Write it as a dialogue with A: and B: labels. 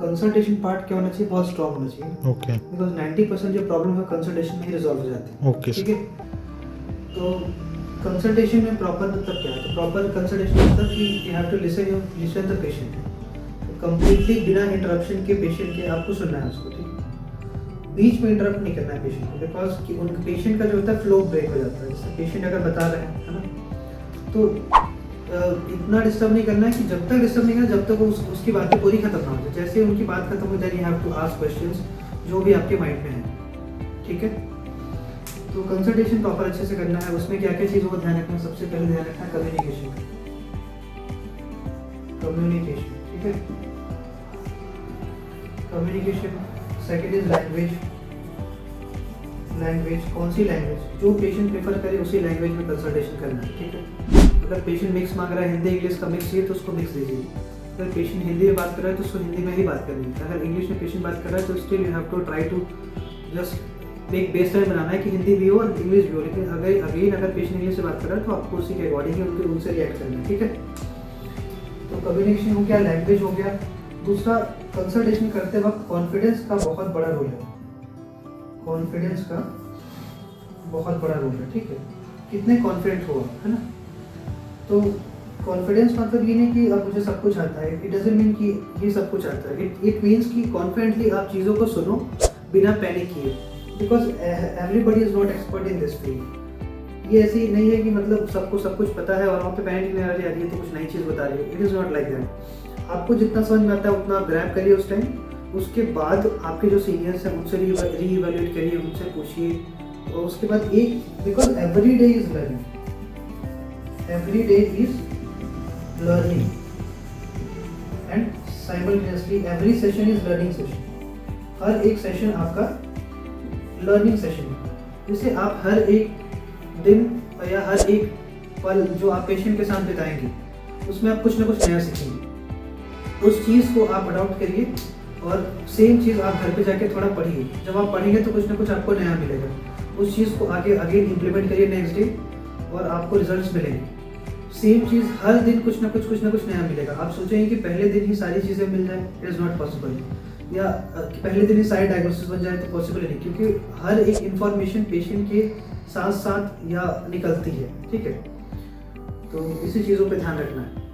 A: Consultation part क्या होना चाहिए, बहुत स्ट्रॉन्ग होना चाहिए।
B: ओके
A: बिकॉज 90% जो प्रॉब्लम है कंसल्टेशन में ही रिजॉल्व हो जाती है।
B: ओके
A: ठीक है, तो कंसल्टेशन में प्रॉपर मतलब क्या है, तो प्रॉपर कंसल्टेशन मतलब कि you have to listen the patient completely बिना इंटरप्शन के पेशेंट के आपको सुनना है उसको। ठीक, बीच में इंटरप्ट नहीं करना है पेशेंट को, बिकॉज कि उन पेशेंट का जो होता है फ्लो ब्रेक हो जाता है। जैसे पेशेंट अगर बता रहे हैं, है ना, तो इतना डिस्टर्ब नहीं करना है कि जब तक डिस्टर्ब नहीं करना जब तक उसकी बातें पूरी खत्म ना हो जाए। जैसे उनकी बात खत्म हो जाए, you have to ask questions जो भी आपके माइंड में है। ठीक है, तो कंसल्टेशन प्रॉपर अच्छे से करना है। उसमें क्या क्या चीज़ों को ध्यान रखना है, सबसे पहले ध्यान रखना है कम्युनिकेशन। ठीक है, कम्युनिकेशन। Second is language. कौन सी लैंग्वेज, जो पेशेंट प्रेफर करे उसी लैंग्वेज में कंसल्टेशन करना है। ठीक है, अगर पेशेंट मिक्स मांग रहा है, हिंदी इंग्लिश का मिक्स चाहिए तो उसको मिक्स दीजिए। अगर पेशेंट हिंदी में बात कर रहा है तो उसको हिंदी में ही बात करनी है। अगर इंग्लिश में पेशेंट बात कर रहा है तो still you have to try to just एक बेस लाइन बनाना है कि हिंदी भी हो और इंग्लिश भी हो। लेकिन अगर पेशेंट इंग्लिश से बात कर रहा है तो आपको उसी के अकॉर्डिंग उनसे रिएक्ट करना है। ठीक है, तो कम्युनिकेशन हो गया, लैंग्वेज हो गया। दूसरा, कंसल्टेशन करते वक्त कॉन्फिडेंस का बहुत बड़ा रोल है। कॉन्फिडेंस का बहुत बड़ा रोल है। ठीक है, कितने कॉन्फिडेंट हो, है ना। तो कॉन्फिडेंस मतलब ये नहीं कि अब मुझे सब कुछ आता है। इट डजंट मीन कि ये सब कुछ आता है। इट मीन्स कि कॉन्फिडेंटली आप चीज़ों को सुनो बिना पैनिक किए, because everybody is not expert in this field. ये ऐसी नहीं है कि मतलब सबको सब कुछ पता है और वहाँ पे पैनिक नहीं आ रही है, तो कुछ नई चीज़ बता रही है। It is not like that. आपको जितना समझ में आता है उतना आप ग्रैब करिए उस टाइम। उसके बाद आपके जो सीनियर्स हैं उनसे रीइवैल्यूएट करिए, उनसे पूछिए। और उसके बाद because every day is learning, every day is learning and simultaneously every session is learning session। हर एक सेशन आपका लर्निंग सेशन है। जैसे आप हर एक दिन या हर एक पल जो आप पेशेंट के साथ बिताएंगे उसमें आप कुछ ना कुछ नया सीखेंगे। उस चीज़ को आप अडॉप्ट करिए और सेम चीज़ आप घर पे जाके थोड़ा पढ़िए। जब आप पढ़ेंगे तो कुछ ना कुछ आपको नया मिलेगा। उस चीज़ को आगे इम्प्लीमेंट करिए नेक्स्ट डे और आपको रिजल्ट्स मिलेंगे। सेम चीज़ हर दिन कुछ ना कुछ नया मिलेगा। आप सोचेंगे कि पहले दिन ही सारी चीज़ें मिल जाए, इट इज़ नॉट पॉसिबल। या पहले दिन ही सारी डायग्नोसिस बन जाए तो पॉसिबल नहीं, क्योंकि हर एक इंफॉर्मेशन पेशेंट के साथ साथ या निकलती है। ठीक है, तो इसी चीज़ों पे ध्यान रखना है।